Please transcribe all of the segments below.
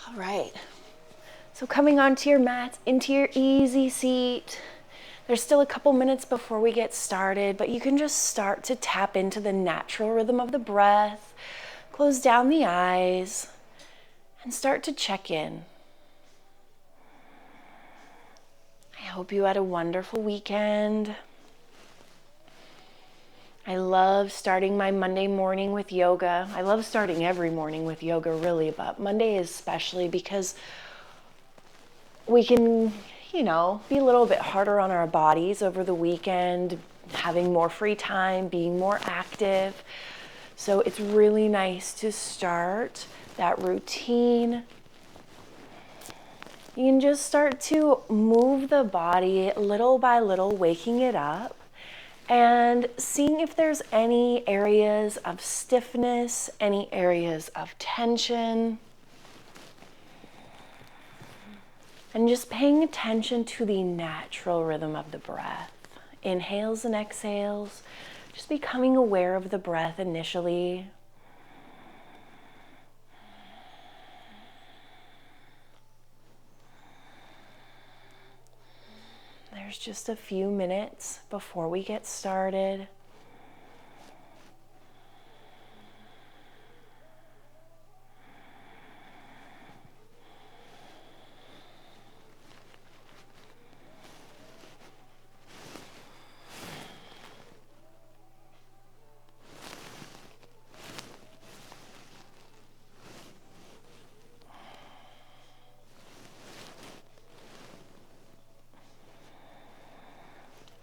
All right. So coming onto your mat, into your easy seat. There's still a couple minutes before we get started, but you can just start to tap into the natural rhythm of the breath. Close down the eyes and start to check in. I hope you had a wonderful weekend. I love starting my Monday morning with yoga. I love starting every morning with yoga, really, but Monday especially because we can, be a little bit harder on our bodies over the weekend, having more free time, being more active. So it's really nice to start that routine. You can just start to move the body little by little, waking it up and seeing if there's any areas of stiffness, any areas of tension. And just paying attention to the natural rhythm of the breath. Inhales and exhales. Just becoming aware of the breath initially. There's just a few minutes before we get started.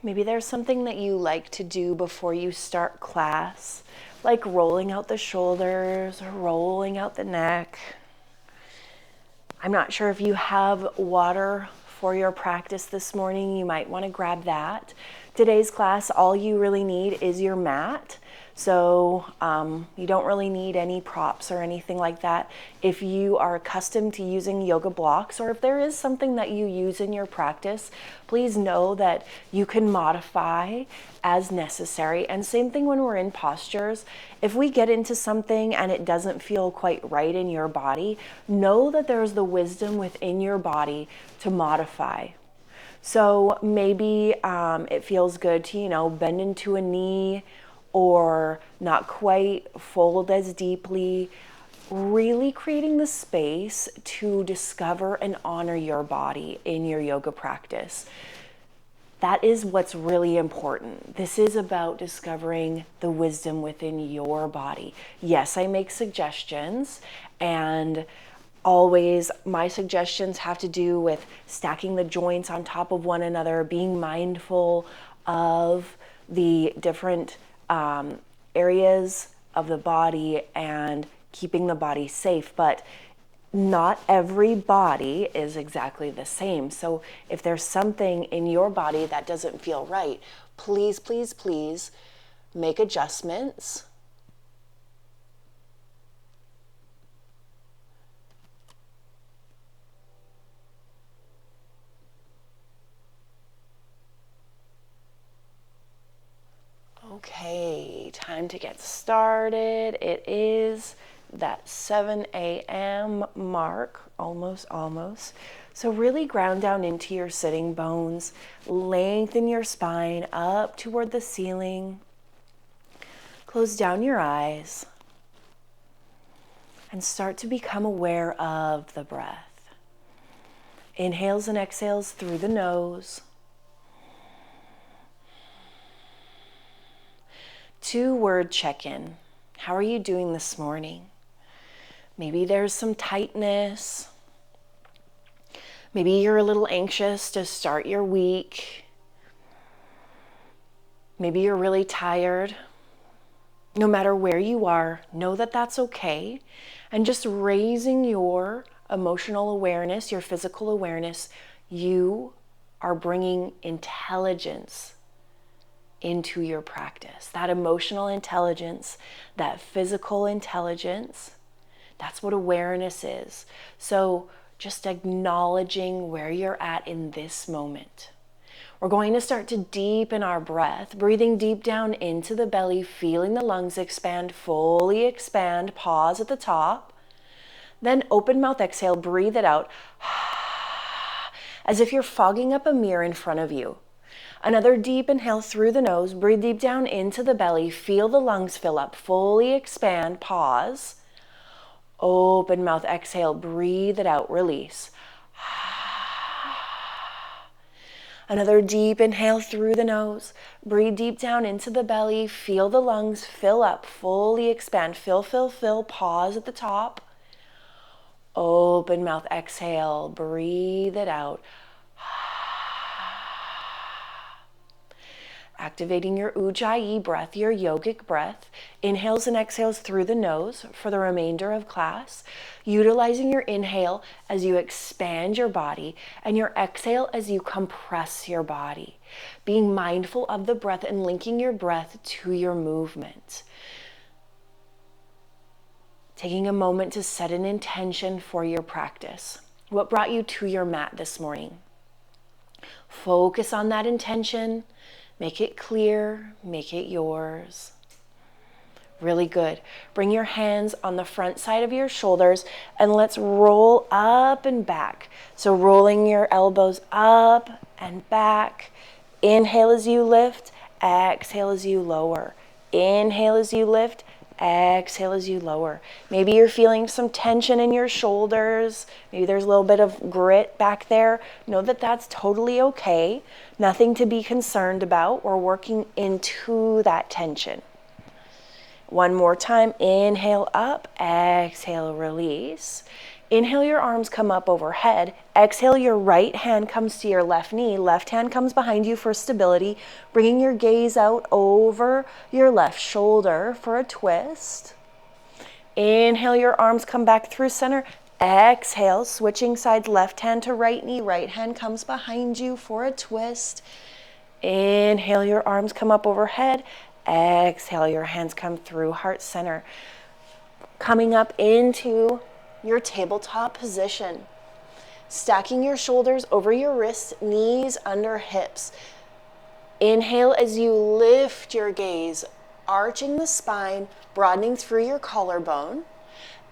Maybe there's something that you like to do before you start class, like rolling out the shoulders or rolling out the neck. I'm not sure if you have water for your practice this morning. You might want to grab that. Today's class, all you really need is your mat. So you don't really need any props or anything like that. If you are accustomed to using yoga blocks, or if there is something that you use in your practice, please know that you can modify as necessary. And same thing when we're in postures. If we get into something and it doesn't feel quite right in your body, know that there's the wisdom within your body to modify. So maybe it feels good to, bend into a knee or not quite fold as deeply, really creating the space to discover and honor your body in your yoga practice. That is what's really important. This is about discovering the wisdom within your body. Yes, I make suggestions, and always my suggestions have to do with stacking the joints on top of one another, being mindful of the different areas of the body and keeping the body safe. But not every body is exactly the same. So if there's something in your body that doesn't feel right, please, please, please make adjustments. Okay, time to get started. It is that 7 a.m. mark, almost. So really ground down into your sitting bones, lengthen your spine up toward the ceiling. Close down your eyes and start to become aware of the breath. Inhales and exhales through the nose. 2-word check-in. How are you doing this morning? Maybe there's some tightness. Maybe you're a little anxious to start your week. Maybe you're really tired. No matter where you are, know that that's okay. And just raising your emotional awareness, your physical awareness, you are bringing intelligence into your practice. That emotional intelligence, that physical intelligence, that's what awareness is. So just acknowledging where you're at in this moment. We're going to start to deepen our breath, breathing deep down into the belly, feeling the lungs expand, fully expand, pause at the top. Then open mouth exhale, breathe it out as if you're fogging up a mirror in front of you. Another deep inhale through the nose, breathe deep down into the belly, feel the lungs fill up, fully expand, pause. Open mouth exhale, breathe it out, release. Another deep inhale through the nose, breathe deep down into the belly, feel the lungs fill up, fully expand, fill, pause at the top. Open mouth exhale, breathe it out. Activating your Ujjayi breath, your yogic breath. Inhales and exhales through the nose for the remainder of class. Utilizing your inhale as you expand your body and your exhale as you compress your body. Being mindful of the breath and linking your breath to your movement. Taking a moment to set an intention for your practice. What brought you to your mat this morning? Focus on that intention. Make it clear, make it yours. Really good. Bring your hands on the front side of your shoulders and let's roll up and back. So rolling your elbows up and back. Inhale as you lift, exhale as you lower. Inhale as you lift, exhale as you lower. Maybe you're feeling some tension in your shoulders. Maybe there's a little bit of grit back there. Know that that's totally okay. Nothing to be concerned about. We're working into that tension. One more time. Inhale up, exhale, release. Inhale, your arms come up overhead. Exhale, your right hand comes to your left knee. Left hand comes behind you for stability, bringing your gaze out over your left shoulder for a twist. Inhale, your arms come back through center. Exhale, switching sides, left hand to right knee. Right hand comes behind you for a twist. Inhale, your arms come up overhead. Exhale, your hands come through heart center. Coming up into your tabletop position. Stacking your shoulders over your wrists, knees under hips. Inhale as you lift your gaze, arching the spine, broadening through your collarbone.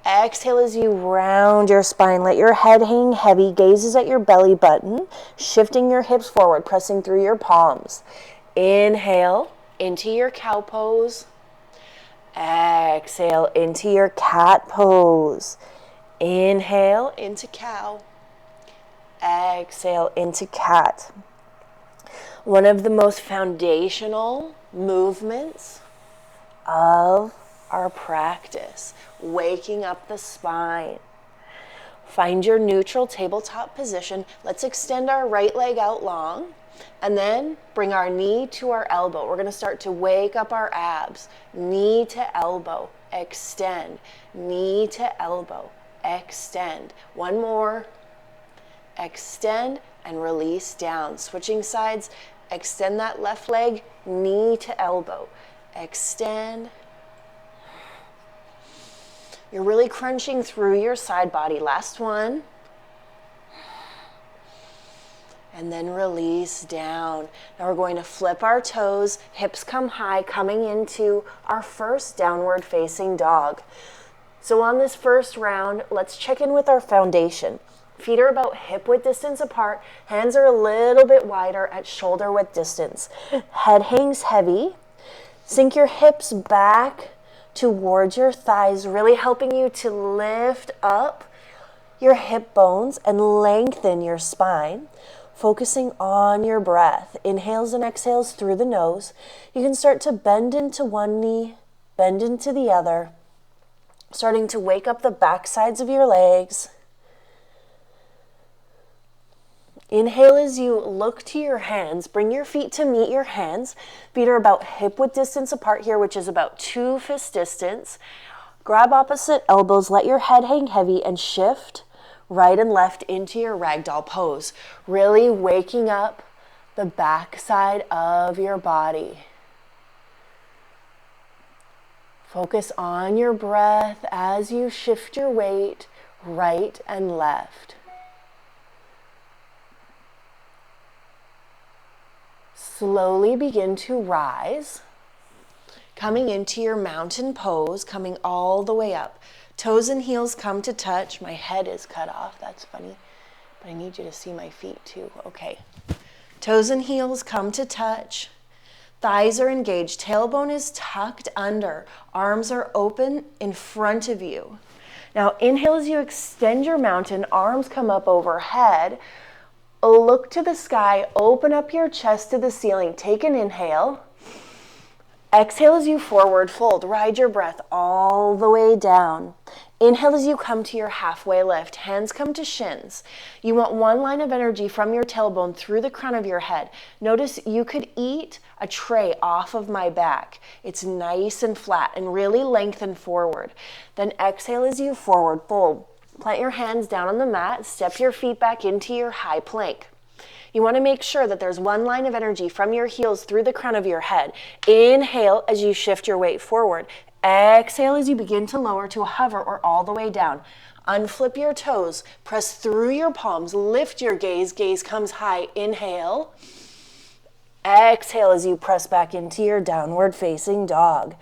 Exhale as you round your spine. Let your head hang heavy. Gaze is at your belly button. Shifting your hips forward, pressing through your palms. Inhale into your cow pose. Exhale into your cat pose. Inhale into cow. Exhale into cat. One of the most foundational movements of our practice. Waking up the spine. Find your neutral tabletop position. Let's extend our right leg out long and then bring our knee to our elbow. We're going to start to wake up our abs. Knee to elbow, extend. Knee to elbow, extend. One more. Extend and release down. Switching sides, extend that left leg, knee to elbow. Extend. You're really crunching through your side body. Last one. And then release down. Now we're going to flip our toes, hips come high, coming into our first downward facing dog. So on this first round, let's check in with our foundation. Feet are about hip width distance apart. Hands are a little bit wider at shoulder width distance. Head hangs heavy. Sink your hips back towards your thighs, really helping you to lift up your hip bones and lengthen your spine. Focusing on your breath. Inhales and exhales through the nose. You can start to bend into one knee, bend into the other. Starting to wake up the back sides of your legs. Inhale as you look to your hands. Bring your feet to meet your hands. Feet are about hip width distance apart here, which is about 2 fist distance. Grab opposite elbows. Let your head hang heavy and shift right and left into your ragdoll pose. Really waking up the back side of your body. Focus on your breath as you shift your weight right and left. Slowly begin to rise, coming into your mountain pose, coming all the way up. Toes and heels come to touch. My head is cut off. That's funny. But I need you to see my feet too. Okay. Toes and heels come to touch. Thighs are engaged. Tailbone is tucked under. Arms are open in front of you. Now inhale as you extend your mountain. Arms come up overhead. Look to the sky. Open up your chest to the ceiling. Take an inhale. Exhale as you forward fold. Ride your breath all the way down. Inhale as you come to your halfway lift. Hands come to shins. You want one line of energy from your tailbone through the crown of your head. Notice you could eat a tray off of my back. It's nice and flat and really lengthen forward. Then exhale as you forward fold. Plant your hands down on the mat. Step your feet back into your high plank. You want to make sure that there's one line of energy from your heels through the crown of your head. Inhale as you shift your weight forward. Exhale as you begin to lower to a hover or all the way down. Unflip your toes. Press through your palms. Lift your gaze. Gaze comes high. Inhale. Exhale as you press back into your downward facing dog.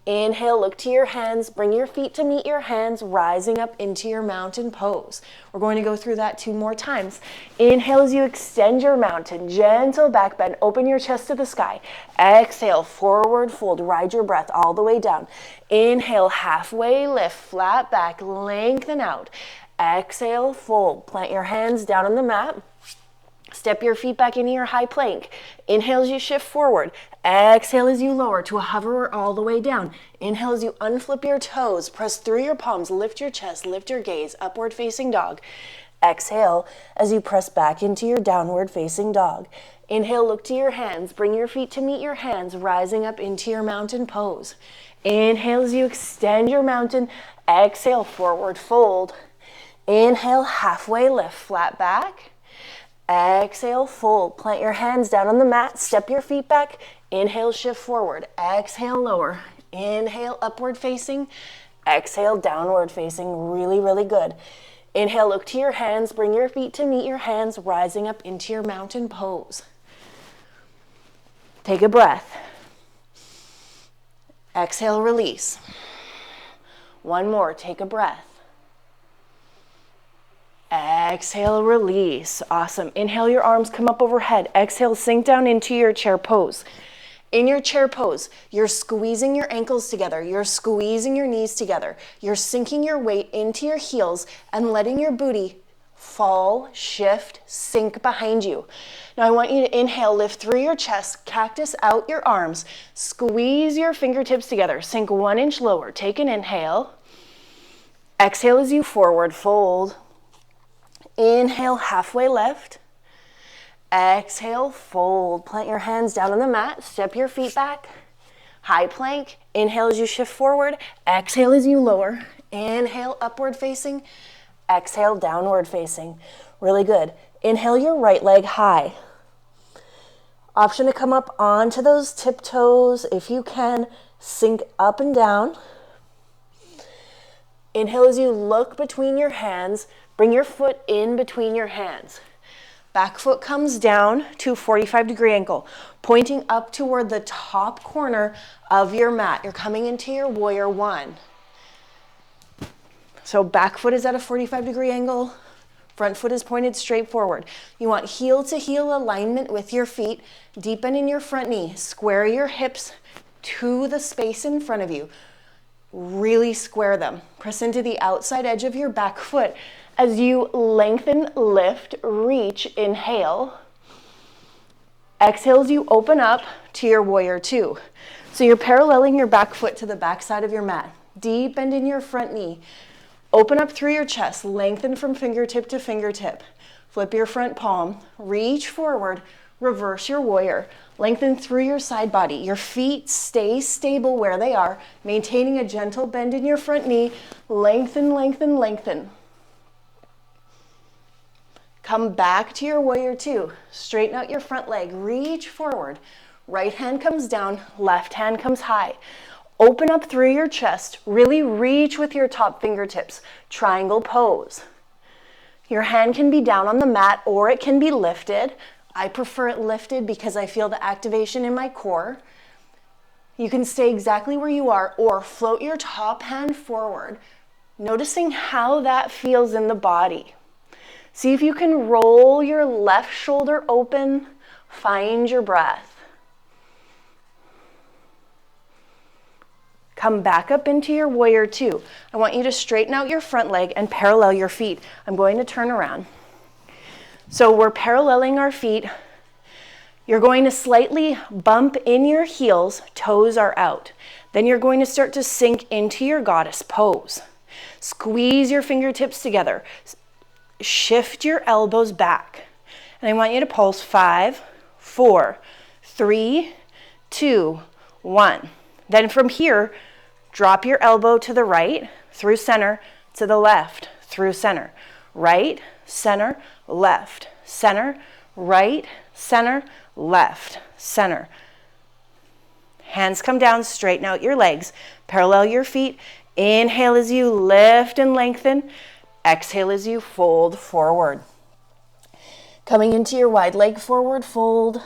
Inhale, look to your hands, bring your feet to meet your hands, rising up into your mountain pose. We're going to go through that 2 more times. Inhale as you extend your mountain, gentle back bend, open your chest to the sky. Exhale, forward fold, ride your breath all the way down. Inhale, halfway lift, flat back, lengthen out. Exhale, fold, plant your hands down on the mat. Step your feet back into your high plank. Inhale as you shift forward. Exhale as you lower to a hover or all the way down. Inhale as you unflip your toes. Press through your palms. Lift your chest. Lift your gaze. Upward facing dog. Exhale as you press back into your downward facing dog. Inhale, look to your hands. Bring your feet to meet your hands, rising up into your mountain pose. Inhale as you extend your mountain. Exhale, forward fold. Inhale, halfway lift, flat back. Exhale, fold. Plant your hands down on the mat. Step your feet back. Inhale, shift forward. Exhale, lower. Inhale, upward facing. Exhale, downward facing. Really, really good. Inhale, look to your hands. Bring your feet to meet your hands, rising up into your mountain pose. Take a breath. Exhale, release. One more. Take a breath. Exhale, release. Awesome. Inhale, your arms come up overhead. Exhale, sink down into your chair pose. In your chair pose, you're squeezing your ankles together. You're squeezing your knees together. You're sinking your weight into your heels and letting your booty fall, shift, sink behind you. Now I want you to inhale, lift through your chest, cactus out your arms, squeeze your fingertips together, sink 1 inch lower. Take an inhale. Exhale as you forward fold. Inhale, halfway lift. Exhale, fold. Plant your hands down on the mat. Step your feet back. High plank. Inhale as you shift forward. Exhale as you lower. Inhale, upward facing. Exhale, downward facing. Really good. Inhale your right leg high. Option to come up onto those tiptoes if you can. Sink up and down. Inhale as you look between your hands. Bring your foot in between your hands. Back foot comes down to 45-degree angle, pointing up toward the top corner of your mat. You're coming into your warrior 1. So back foot is at a 45-degree angle. Front foot is pointed straight forward. You want heel to heel alignment with your feet. Deepen in your front knee. Square your hips to the space in front of you. Really square them. Press into the outside edge of your back foot. As you lengthen, lift, reach, inhale. Exhale as you open up to your warrior 2. So you're paralleling your back foot to the back side of your mat. Deep bend in your front knee. Open up through your chest. Lengthen from fingertip to fingertip. Flip your front palm. Reach forward. Reverse your warrior. Lengthen through your side body. Your feet stay stable where they are, maintaining a gentle bend in your front knee. Lengthen, lengthen, lengthen. Come back to your warrior 2. Straighten out your front leg. Reach forward. Right hand comes down. Left hand comes high. Open up through your chest. Really reach with your top fingertips. Triangle pose. Your hand can be down on the mat or it can be lifted. I prefer it lifted because I feel the activation in my core. You can stay exactly where you are or float your top hand forward. Noticing how that feels in the body. See if you can roll your left shoulder open. Find your breath. Come back up into your warrior two. I want you to straighten out your front leg and parallel your feet. I'm going to turn around. So we're paralleling our feet. You're going to slightly bump in your heels, toes are out. Then you're going to start to sink into your goddess pose. Squeeze your fingertips together. Shift your elbows back. And I want you to pulse 5, 4, 3, 2, 1. Then from here, drop your elbow to the right, through center, to the left, through center. Right, center, left, center, right, center, left, center. Hands come down, straighten out your legs, parallel your feet. Inhale as you lift and lengthen. Exhale as you fold forward. Coming into your wide leg forward fold.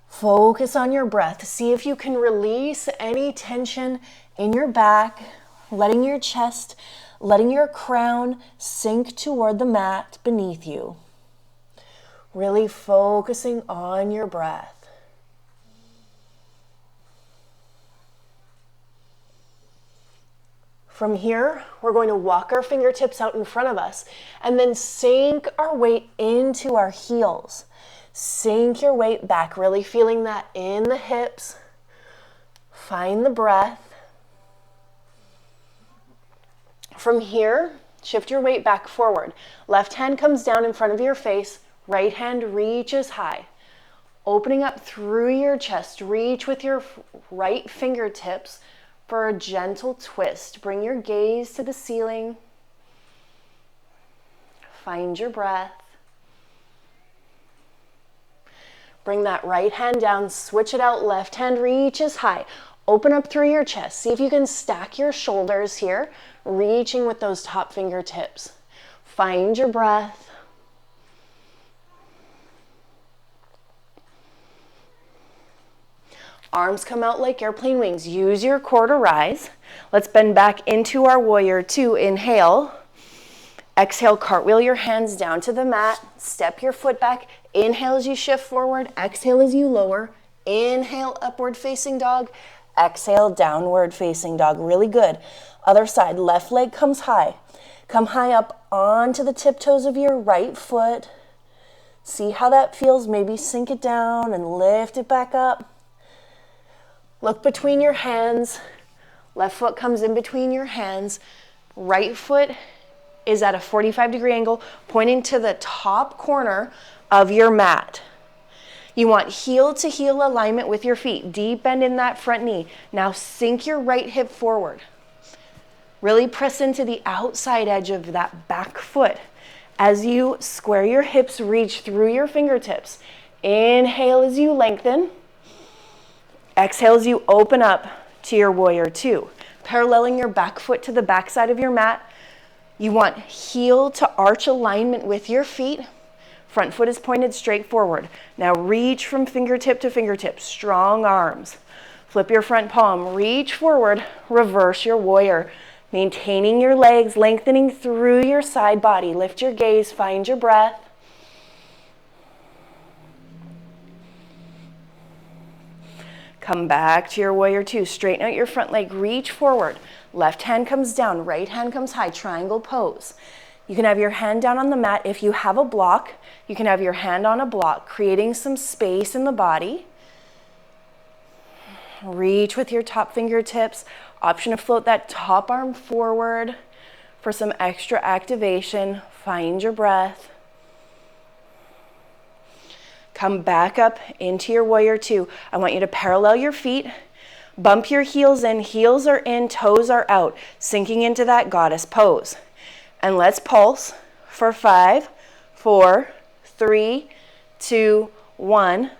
Focus on your breath. See if you can release any tension in your back, letting your chest, letting your crown sink toward the mat beneath you. Really focusing on your breath. From here, we're going to walk our fingertips out in front of us and then sink our weight into our heels. Sink your weight back, really feeling that in the hips. Find the breath. From here, shift your weight back forward. Left hand comes down in front of your face. Right hand reaches high. Opening up through your chest, reach with your right fingertips for a gentle twist. Bring your gaze to the ceiling. Find your breath. Bring that right hand down, switch it out, left hand reaches high. Open up through your chest. See if you can stack your shoulders here, reaching with those top fingertips. Find your breath. Arms come out like airplane wings. Use your core to rise. Let's bend back into our warrior two. Inhale. Exhale, cartwheel your hands down to the mat. Step your foot back. Inhale as you shift forward. Exhale as you lower. Inhale, upward facing dog. Exhale, downward facing dog. Really good. Other side, left leg comes high. Come high up onto the tiptoes of your right foot. See how that feels. Maybe sink it down and lift it back up. Look between your hands. Left foot comes in between your hands. Right foot is at a 45-degree angle, pointing to the top corner of your mat. You want heel to heel alignment with your feet. Deep bend in that front knee. Now sink your right hip forward. Really press into the outside edge of that back foot. As you square your hips, reach through your fingertips. Inhale as you lengthen. Exhale as you open up to your warrior two. Paralleling your back foot to the back side of your mat. You want heel to arch alignment with your feet. Front foot is pointed straight forward. Now reach from fingertip to fingertip. Strong arms. Flip your front palm. Reach forward. Reverse your warrior. Maintaining your legs, lengthening through your side body. Lift your gaze. Find your breath. Come back to your warrior two. Straighten out your front leg. Reach forward. Left hand comes down. Right hand comes high. Triangle pose. You can have your hand down on the mat. If you have a block, you can have your hand on a block, creating some space in the body. Reach with your top fingertips. Option to float that top arm forward for some extra activation. Find your breath. Come back up into your warrior two. I want you to parallel your feet. Bump your heels in. Heels are in, toes are out. Sinking into that goddess pose. And let's pulse for 5, 4, 3, 2, 1.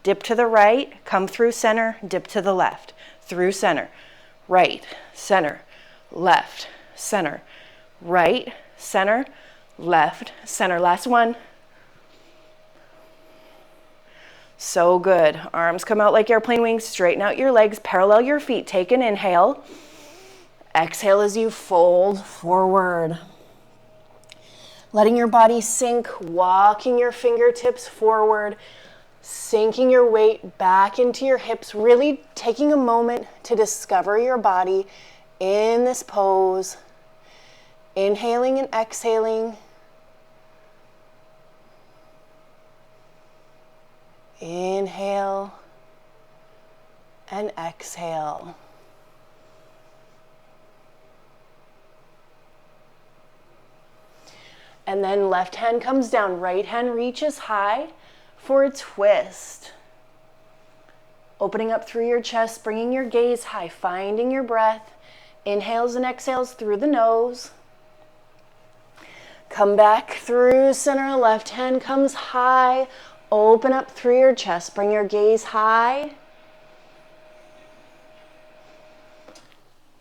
Dip to the right, come through center, dip to the left. Through center, right, center, left, center, right, center, left, center. Last one. So good. Arms come out like airplane wings. Straighten out your legs, parallel your feet. Take an inhale. Exhale as you fold forward. Letting your body sink, walking your fingertips forward, sinking your weight back into your hips, really taking a moment to discover your body in this pose. Inhaling and exhaling. Inhale and exhale. And then left hand comes down, right hand reaches high for a twist. Opening up through your chest, bringing your gaze high, finding your breath. Inhales and exhales through the nose. Come back through center, left hand comes high. Open up through your chest, bring your gaze high.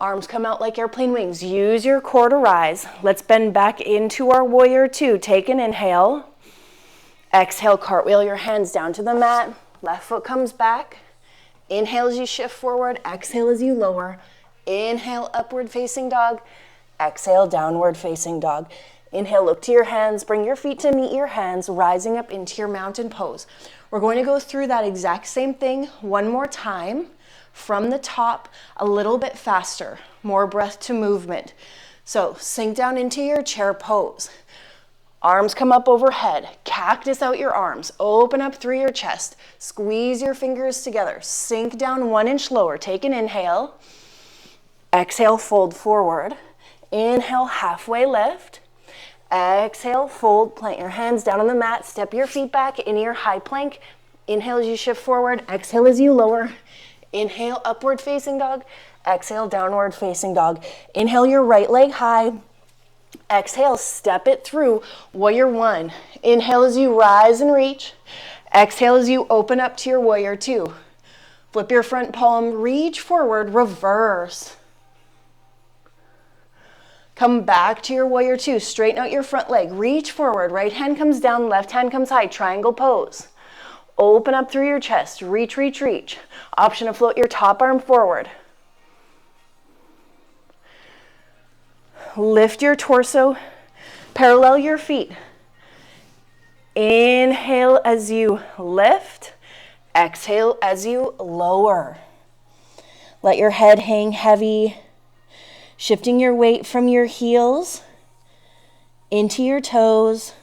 Arms come out like airplane wings. Use your core to rise. Let's bend back into our warrior two. Take an inhale. Exhale, cartwheel your hands down to the mat. Left foot comes back. Inhale as you shift forward. Exhale as you lower. Inhale, upward facing dog. Exhale, downward facing dog. Inhale, look to your hands. Bring your feet to meet your hands, rising up into your mountain pose. We're going to go through that exact same thing one more time. From the top, a little bit faster, more breath to movement. So sink down into your chair pose. Arms come up overhead, cactus out your arms, open up through your chest, squeeze your fingers together, sink down 1 inch lower, take an inhale, exhale, fold forward, inhale, halfway lift, exhale, fold, plant your hands down on the mat, step your feet back into your high plank, inhale as you shift forward, exhale as you lower, inhale, upward facing dog. Exhale, downward facing dog. Inhale your right leg high. Exhale, step it through, warrior one. Inhale as you rise and reach. Exhale as you open up to your warrior two. Flip your front palm, reach forward, reverse. Come back to your warrior two. Straighten out your front leg, reach forward. Right hand comes down, left hand comes high, triangle pose. Open up through your chest, reach, reach, reach. Option to float your top arm forward. Lift your torso, parallel your feet. Inhale as you lift, exhale as you lower. Let your head hang heavy, shifting your weight from your heels into your toes.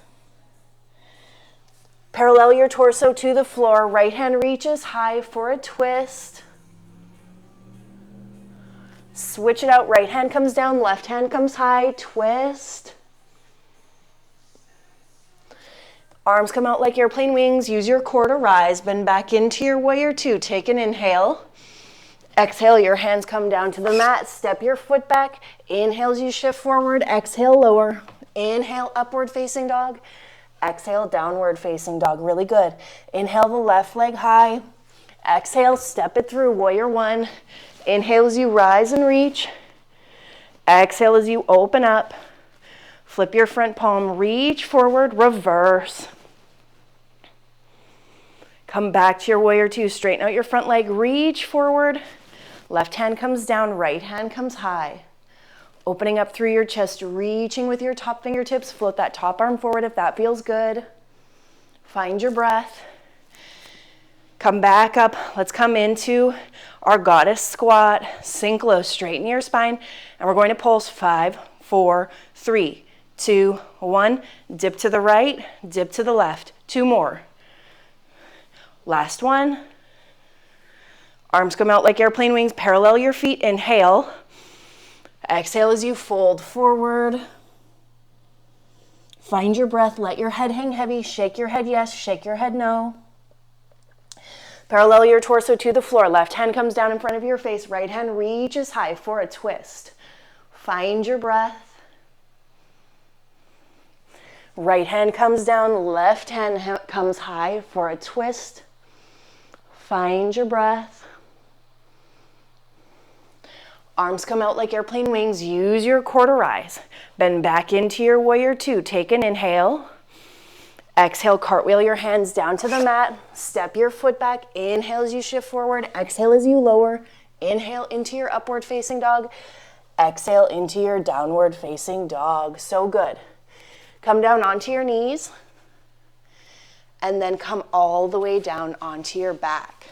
Parallel your torso to the floor. Right hand reaches high for a twist. Switch it out. Right hand comes down, left hand comes high, twist. Arms come out like airplane wings. Use your core to rise. Bend back into your warrior two. Take an inhale. Exhale, your hands come down to the mat. Step your foot back. Inhale as you shift forward. Exhale, lower. Inhale, upward facing dog. Exhale, downward facing dog. Really good. Inhale the left leg high. Exhale, step it through, warrior one. Inhale as you rise and reach. Exhale as you open up. Flip your front palm, reach forward, reverse. Come back to your warrior two. Straighten out your front leg, reach forward. Left hand comes down, right hand comes high. Opening up through your chest, reaching with your top fingertips. Float that top arm forward if that feels good. Find your breath. Come back up. Let's come into our goddess squat. Sink low, straighten your spine. And we're going to pulse 5, 4, 3, 2, 1. Dip to the right, dip to the left. 2 more. Last one. Arms come out like airplane wings. Parallel your feet. Inhale. Exhale as you fold forward. Find your breath. Let your head hang heavy. Shake your head yes, shake your head no. Parallel your torso to the floor. Left hand comes down in front of your face. Right hand reaches high for a twist. Find your breath. Right hand comes down. Left hand comes high for a twist. Find your breath. Arms come out like airplane wings. Use your core to rise. Bend back into your warrior two. Take an inhale. Exhale, cartwheel your hands down to the mat. Step your foot back. Inhale as you shift forward. Exhale as you lower. Inhale into your upward facing dog. Exhale into your downward facing dog. So good. Come down onto your knees and then come all the way down onto your back.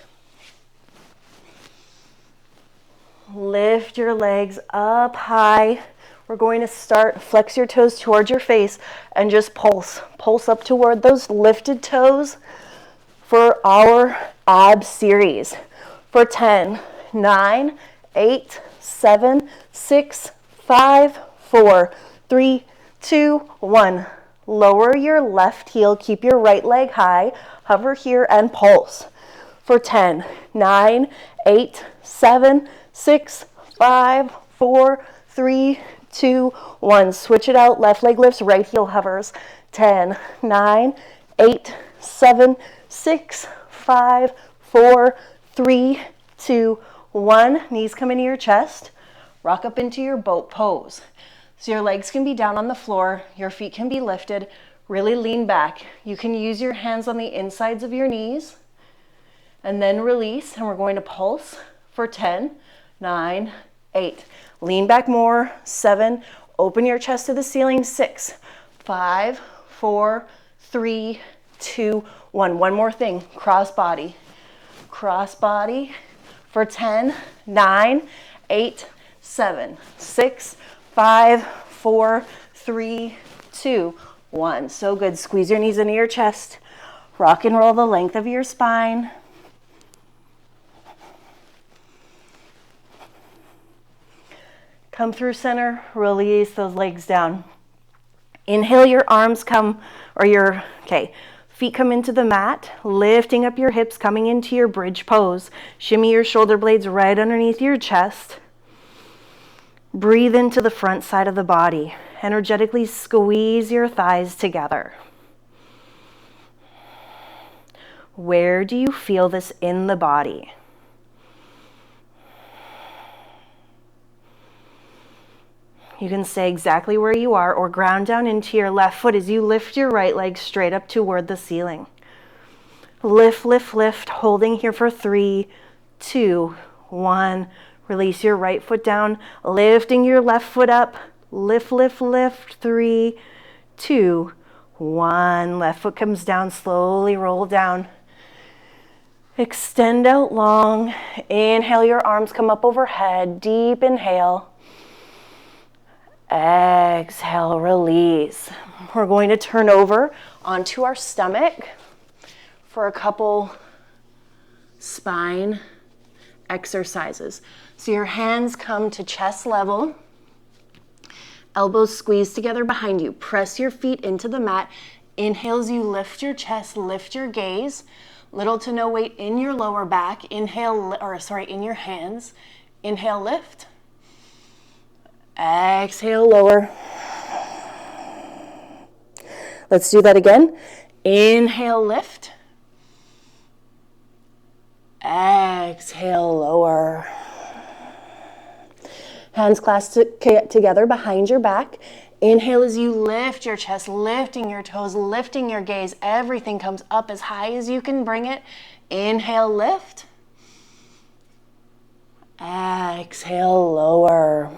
Lift your legs up high. We're going to start, flex your toes towards your face and just pulse. Pulse up toward those lifted toes for our ab series. For 10, 9, 8, 7, 6, 5, 4, 3, 2, 1. Lower your left heel, keep your right leg high, hover here and pulse. For 10, 9, 8, 7, 6, 5, 4, 3, 2, 1. Switch it out, left leg lifts, right heel hovers. 10, 9, 8, 7, 6, 5, 4, 3, 2, 1. Knees come into your chest. Rock up into your boat pose. So your legs can be down on the floor, your feet can be lifted, really lean back. You can use your hands on the insides of your knees and then release, and we're going to pulse for 10, 9, 8. Lean back more, 7, open your chest to the ceiling, 6, 5, 4, 3, 2, 1. One more thing, cross body. Cross body for 10, 9, 8, 7, 6, 5, 4, 3, 2, 1. So good. Squeeze your knees into your chest. Rock and roll the length of your spine. Come through center. Release those legs down. Inhale, your arms come, or your, feet come into the mat, lifting up your hips, coming into your bridge pose. Shimmy your shoulder blades right underneath your chest. Breathe into the front side of the body. Energetically squeeze your thighs together. Where do you feel this in the body? You can stay exactly where you are or ground down into your left foot as you lift your right leg straight up toward the ceiling. Lift, lift, lift, holding here for 3, 2, 1. Release your right foot down, lifting your left foot up. Lift, lift, lift, 3, 2, 1. Left foot comes down, slowly roll down. Extend out long. Inhale, your arms come up overhead. Deep inhale. Exhale, release. We're going to turn over onto our stomach for a couple spine exercises. So your hands come to chest level, elbows squeeze together behind you. Press your feet into the mat. Inhale as you lift your chest, lift your gaze. Little to no weight in your lower back. In your hands. Inhale, lift. Exhale, lower. Let's do that again. Inhale, lift. Exhale, lower. Hands clasped together behind your back. Inhale as you lift your chest, lifting your toes, lifting your gaze. Everything comes up as high as you can bring it. Inhale, lift. Exhale, lower.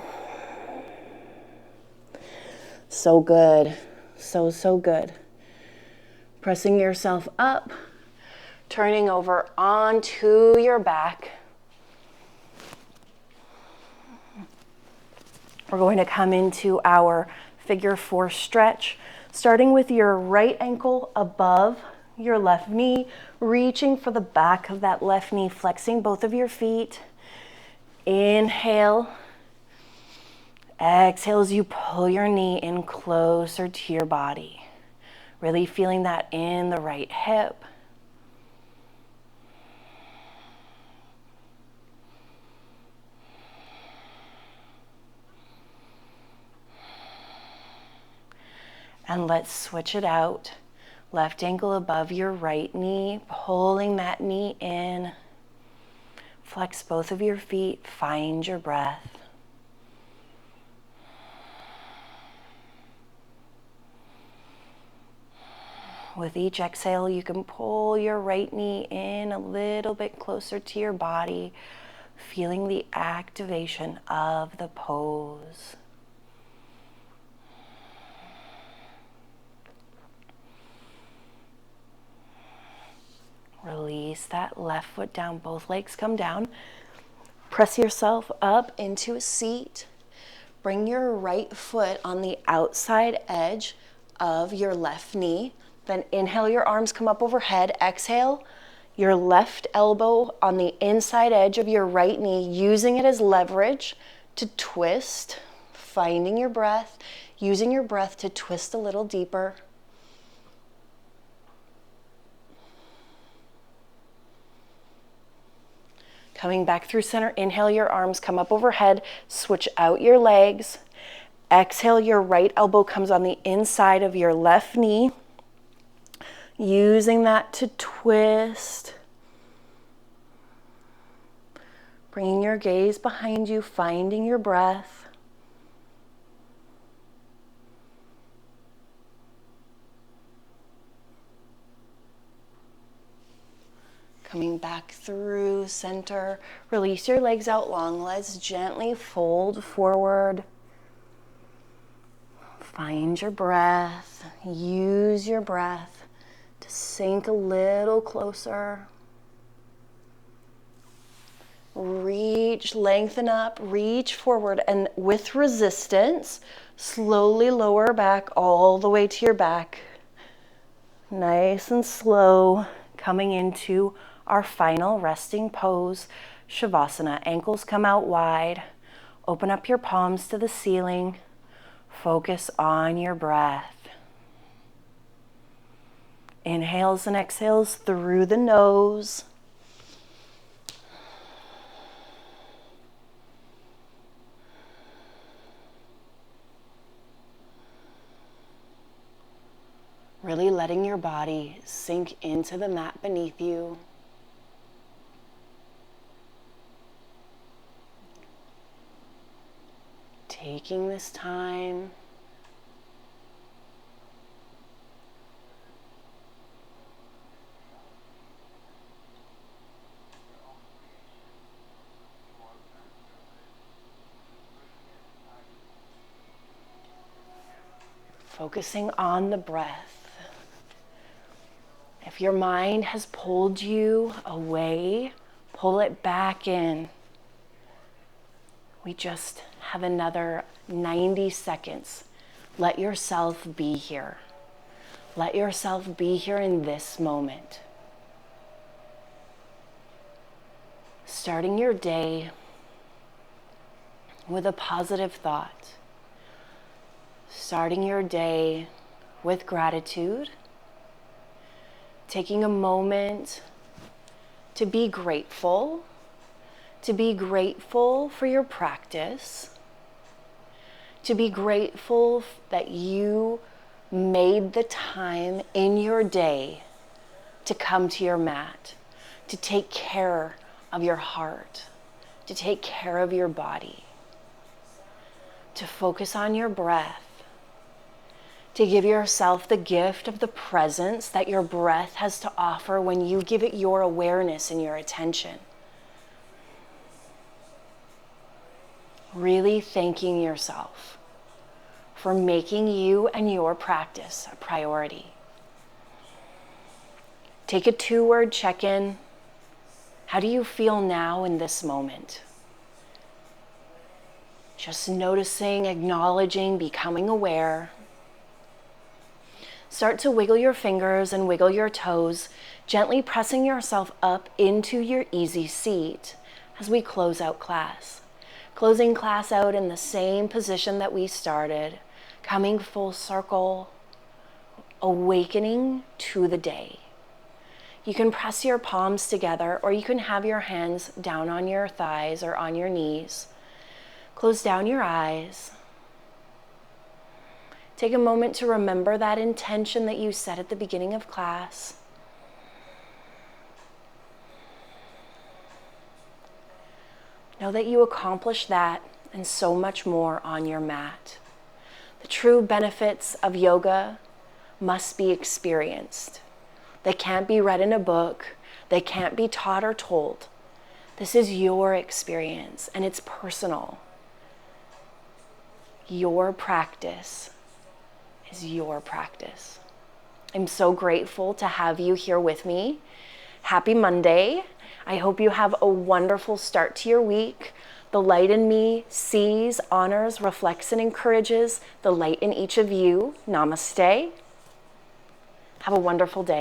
So good. So good. Pressing yourself up, turning over onto your back. We're going to come into our figure 4 stretch, starting with your right ankle above your left knee, reaching for the back of that left knee, flexing both of your feet. Inhale. Exhale as you pull your knee in closer to your body. Really feeling that in the right hip. And let's switch it out. Left ankle above your right knee, pulling that knee in. Flex both of your feet, find your breath. With each exhale, you can pull your right knee in a little bit closer to your body, feeling the activation of the pose. Release that left foot down, both legs come down. Press yourself up into a seat. Bring your right foot on the outside edge of your left knee. Then inhale, your arms come up overhead. Exhale, your left elbow on the inside edge of your right knee, using it as leverage to twist, finding your breath, using your breath to twist a little deeper. Coming back through center, inhale, your arms come up overhead, switch out your legs. Exhale, your right elbow comes on the inside of your left knee, using that to twist. Bringing your gaze behind you, finding your breath. Coming back through center, release your legs out long. Let's gently fold forward. Find your breath. Use your breath to sink a little closer. Reach, lengthen up, reach forward, and with resistance, slowly lower back all the way to your back. Nice and slow, coming into our final resting pose, Shavasana. Ankles come out wide. Open up your palms to the ceiling. Focus on your breath. Inhales and exhales through the nose. Really letting your body sink into the mat beneath you. Taking this time focusing on the breath. If your mind has pulled you away, pull it back in. We just have another 90 seconds. Let yourself be here. Let yourself be here in this moment. Starting your day with a positive thought. Starting your day with gratitude. Taking a moment to be grateful. To be grateful for your practice, to be grateful that you made the time in your day to come to your mat, to take care of your heart, to take care of your body, to focus on your breath, to give yourself the gift of the presence that your breath has to offer when you give it your awareness and your attention. Really thanking yourself for making you and your practice a priority. Take a 2-word check-in. How do you feel now in this moment? Just noticing, acknowledging, becoming aware. Start to wiggle your fingers and wiggle your toes, gently pressing yourself up into your easy seat as we close out class. Closing class out in the same position that we started, coming full circle, awakening to the day. You can press your palms together, or you can have your hands down on your thighs or on your knees. Close down your eyes. Take a moment to remember that intention that you set at the beginning of class. Know that you accomplished that and so much more on your mat. The true benefits of yoga must be experienced. They can't be read in a book. They can't be taught or told. This is your experience and it's personal. Your practice is your practice. I'm so grateful to have you here with me. Happy Monday. I hope you have a wonderful start to your week. The light in me sees, honors, reflects, and encourages the light in each of you. Namaste. Have a wonderful day.